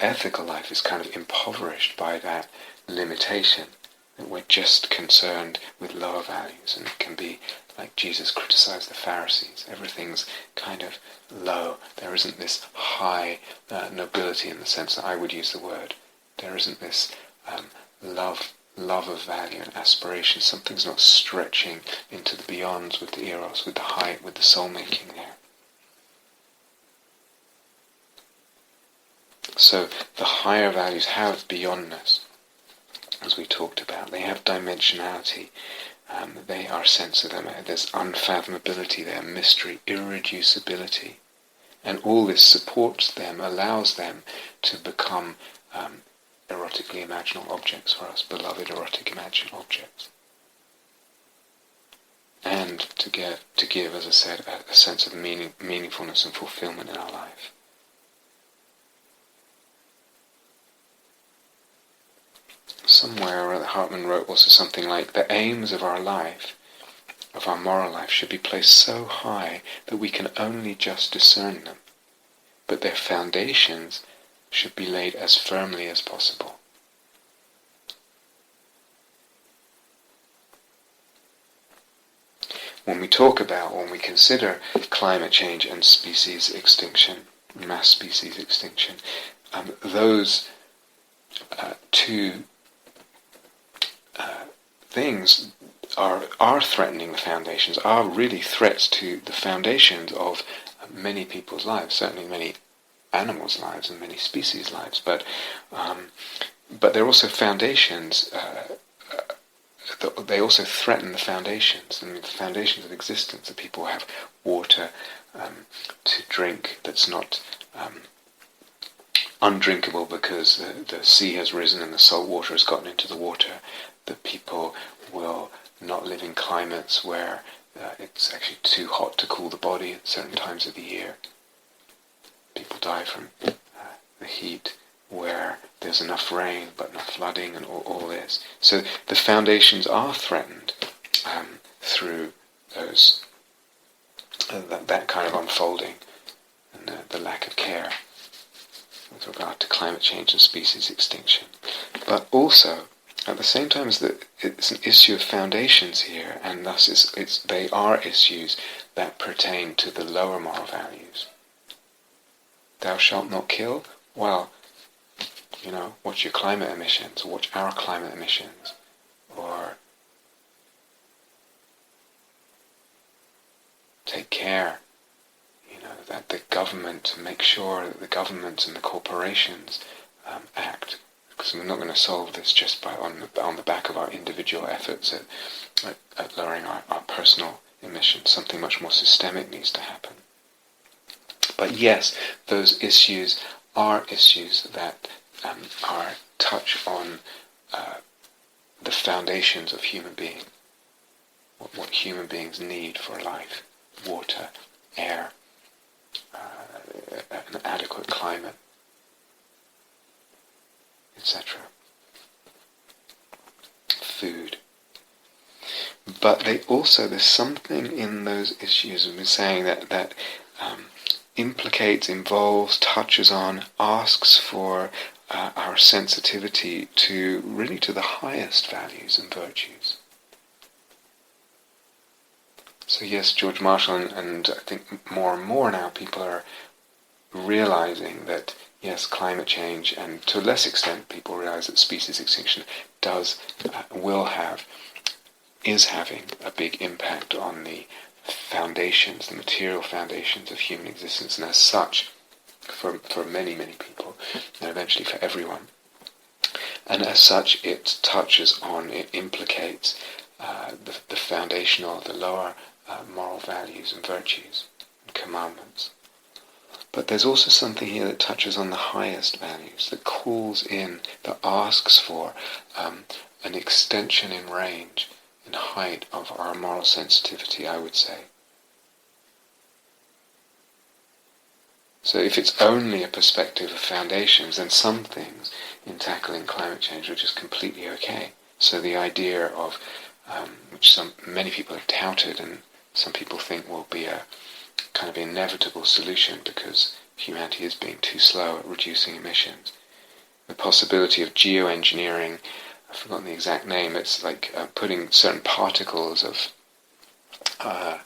ethical life is kind of impoverished by that limitation, that we're just concerned with lower values, and it can be like Jesus criticized the Pharisees. Everything's kind of low. There isn't this high nobility in the sense that I would use the word. There isn't this love of value and aspiration. Something's not stretching into the beyonds with the eros, with the high, with the soul-making there. So the higher values have beyondness, as we talked about. They have dimensionality. They are sense of them. There's unfathomability there, mystery, irreducibility. And all this supports them, allows them to become erotically imaginal objects for us, beloved erotic imaginal objects. And to give, as I said, a sense of meaningfulness and fulfillment in our life. Somewhere Hartmann wrote also something like, the aims of our life, of our moral life, should be placed so high that we can only just discern them, but their foundations should be laid as firmly as possible. When we consider climate change and species extinction, mass species extinction, those two things are threatening the foundations, are really threats to the foundations of many people's lives, certainly many animals' lives and many species' lives, but they're also foundations. They also threaten the foundations, the foundations of existence. That people have water to drink that's not undrinkable because the sea has risen and the salt water has gotten into the water. That people will not live in climates where it's actually too hot to cool the body at certain times of the year. People die from the heat where there's enough rain but not flooding and all this. So the foundations are threatened through those that kind of unfolding and the lack of care with regard to climate change and species extinction. But also, at the same time as that it's an issue of foundations here, and thus they are issues that pertain to the lower moral values. Thou shalt not kill? Well, watch your climate emissions, watch our climate emissions, or take care, that the government, make sure that the governments and the corporations act, because we're not going to solve this just on the back of our individual efforts at lowering our personal emissions. Something much more systemic needs to happen. But yes, those issues are issues that touch on the foundations of human being, what human beings need for life: water, air, an adequate climate, etc. Food. But there's something in those issues, we've been saying, that implicates, involves, touches on, asks for our sensitivity to the highest values and virtues. So yes, George Marshall and I think more and more now people are realizing that yes, climate change, and to a less extent people realize that species extinction is having a big impact on the foundations, the material foundations of human existence, and as such, for many, many people, and eventually for everyone, and as such it touches on, it implicates the foundational, the lower moral values and virtues and commandments. But there's also something here that touches on the highest values, that calls in, that asks for an extension in range, in height of our moral sensitivity, I would say. So if it's only a perspective of foundations, then some things in tackling climate change are just completely okay. So the idea of, which many people have touted and some people think will be a kind of inevitable solution because humanity is being too slow at reducing emissions. The possibility of geoengineering, I've forgotten the exact name, it's like putting certain particles of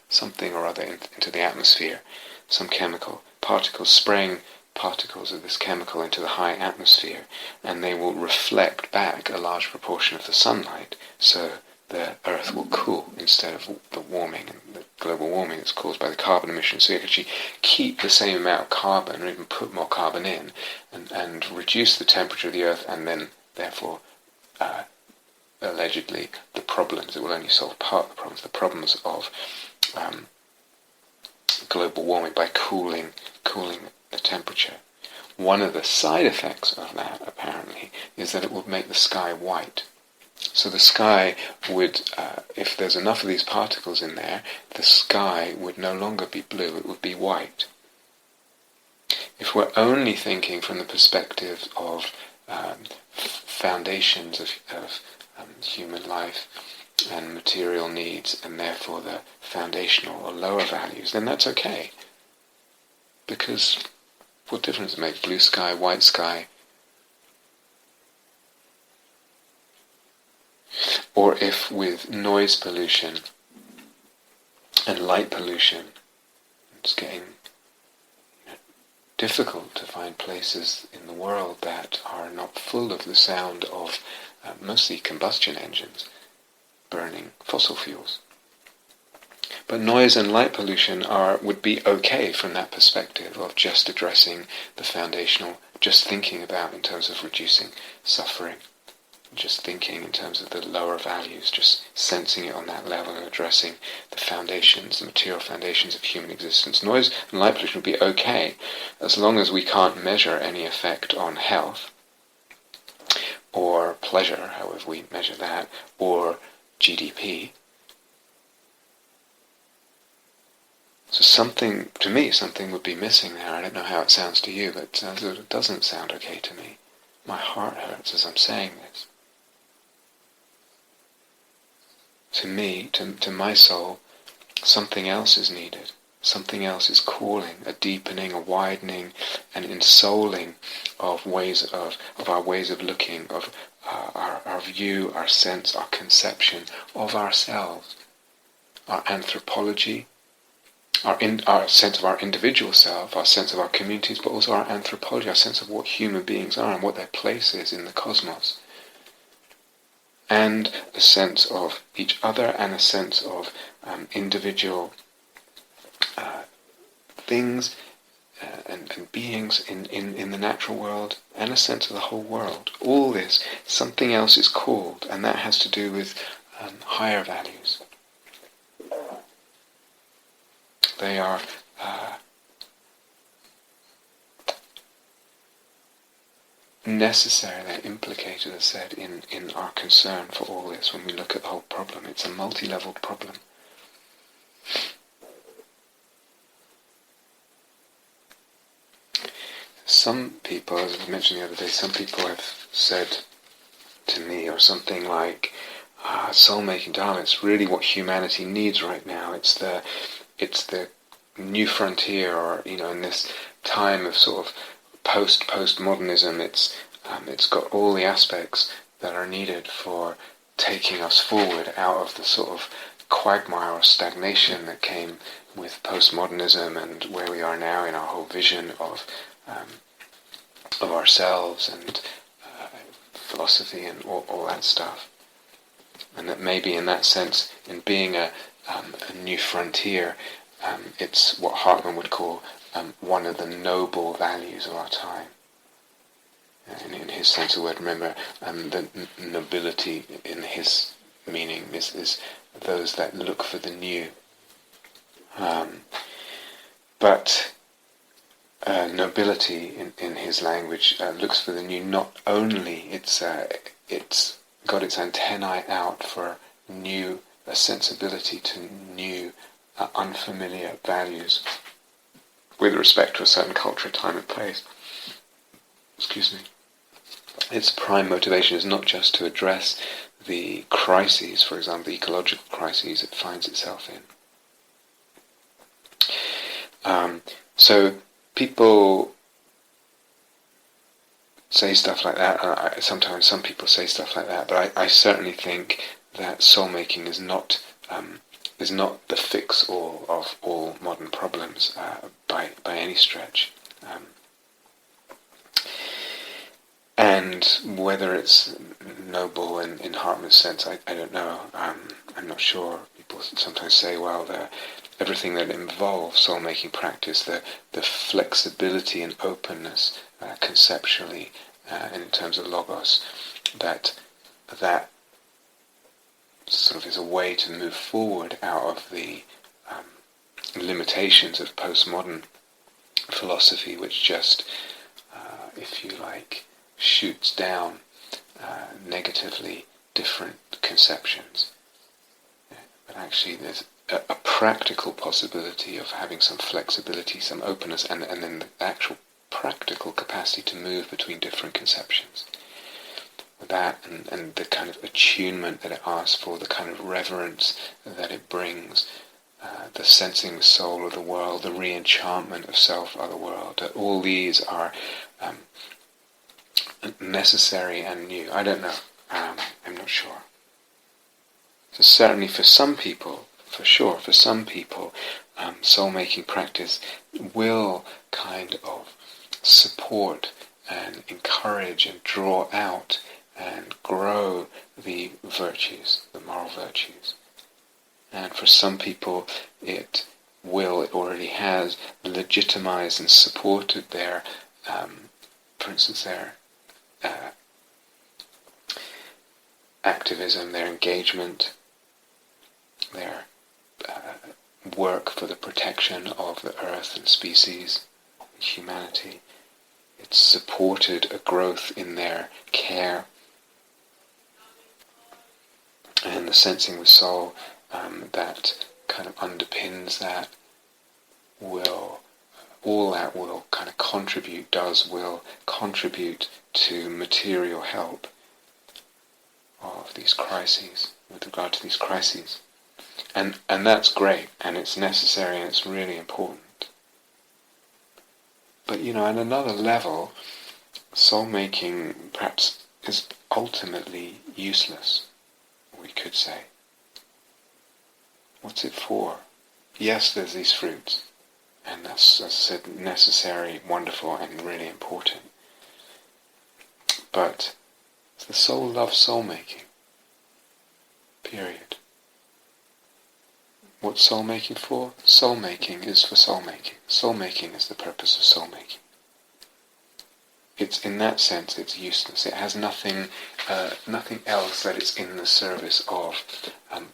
something or other into the atmosphere, some chemical, particles, spraying particles of this chemical into the high atmosphere, and they will reflect back a large proportion of the sunlight, so the Earth will cool instead of the warming and the global warming that's caused by the carbon emissions. So you can actually keep the same amount of carbon, or even put more carbon in, and reduce the temperature of the Earth, and then therefore allegedly the problems, it will only solve part of the problems of global warming by cooling the temperature. One of the side effects of that, apparently, is that it will make the sky white. So the sky would, if there's enough of these particles in there, the sky would no longer be blue, it would be white. If we're only thinking from the perspective of foundations of human life and material needs, and therefore the foundational or lower values, then that's okay. Because what difference does it make? Blue sky, white sky? Or if with noise pollution and light pollution, it's getting difficult to find places in the world that are not full of the sound of mostly combustion engines burning fossil fuels. But noise and light pollution would be okay from that perspective of just addressing the foundational, just thinking about in terms of reducing suffering, just thinking in terms of the lower values, just sensing it on that level and addressing the foundations, the material foundations of human existence. Noise and light pollution would be okay as long as we can't measure any effect on health or pleasure, however we measure that, or GDP. So something would be missing there. I don't know how it sounds to you, but it doesn't sound okay to me. My heart hurts as I'm saying this. To me, to my soul, something else is needed. Something else is calling, a deepening, a widening, an ensouling of our ways of looking, of our view, our sense, our conception of ourselves, our anthropology, our sense of our individual self, our sense of our communities, but also our anthropology, our sense of what human beings are and what their place is in the cosmos. And a sense of each other, and a sense of individual things and beings in the natural world, and a sense of the whole world. All this, something else is called, and that has to do with higher values. They are necessary, they're implicated, as I said, in our concern for all this when we look at the whole problem. It's a multi-leveled problem. Some people, as I mentioned the other day, some people have said to me or something like, soulmaking, dharma, it's really what humanity needs right now. It's the new frontier, or in this time of sort of postmodernism, it's got all the aspects that are needed for taking us forward out of the sort of quagmire or stagnation that came with postmodernism and where we are now in our whole vision of ourselves and philosophy and all that stuff. And that maybe in that sense, in being a new frontier, it's what Hartmann would call one of the noble values of our time. In his sense of the word, remember, the nobility in his meaning is those that look for the new. But nobility in his language looks for the new. Not only it's got its antennae out for new, a sensibility to new, unfamiliar values with respect to a certain culture, time and place. Excuse me. Its prime motivation is not just to address the crises, for example, the ecological crises it finds itself in. So people say stuff like that. Sometimes some people say stuff like that, but I certainly think that soul-making is not the fix-all of all modern problems by any stretch. And whether it's noble in Hartmann's sense, I don't know. I'm not sure. People sometimes say, well, everything that involves soul-making practice, the flexibility and openness conceptually and in terms of logos, that sort of is a way to move forward out of the limitations of postmodern philosophy, which just, if you like, shoots down negatively different conceptions. But actually there's a practical possibility of having some flexibility, some openness, and then the actual practical capacity to move between different conceptions. That and the kind of attunement that it asks for, the kind of reverence that it brings, the sensing the soul of the world, the re-enchantment of self of the world, all these are necessary and new. I don't know. I'm not sure. So certainly for some people, for sure, for some people, soul-making practice will kind of support and encourage and draw out and grow the virtues, the moral virtues. And for some people it already has legitimized and supported their, for instance, their activism, their engagement, their work for the protection of the earth and species, humanity. It's supported a growth in their care and the sensing with soul that kind of underpins that will kind of contribute to material help of these crises, with regard to these crises. And that's great, and it's necessary, and it's really important. But, at another level, soul-making perhaps is ultimately useless, we could say. What's it for? Yes, there's these fruits, and that's, as I said, necessary, wonderful, and really important. But the soul loves soul-making. Period. What's soul-making for? Soul-making is for soul-making. Soul-making is the purpose of soul-making. It's, in that sense, it's useless. It has nothing else that it's in the service of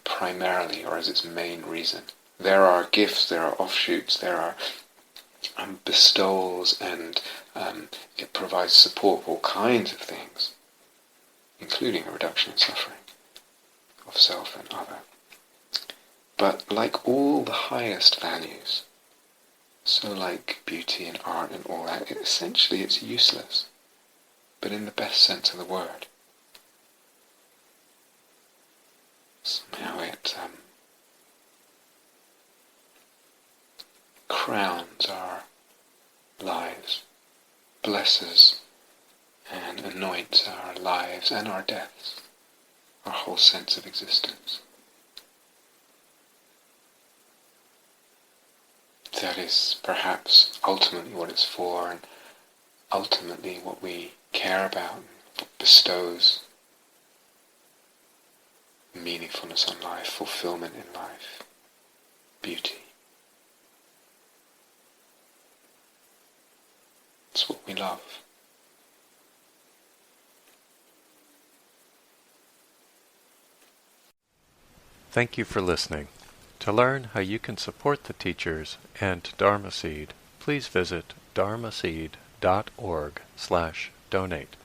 primarily or as its main reason. There are gifts, there are offshoots, there are bestowals, and it provides support for all kinds of things, including a reduction in suffering of self and other. But like all the highest values, so like beauty and art and all that, essentially it's useless, but in the best sense of the word. Somehow it crowns our lives, blesses and anoints our lives and our deaths, our whole sense of existence. that is perhaps ultimately what it's for, and ultimately what we care about, what bestows meaningfulness on life, fulfillment in life, beauty. It's what we love. Thank you for listening. To learn how you can support the teachers and Dharma Seed, please visit dharmaseed.org/donate.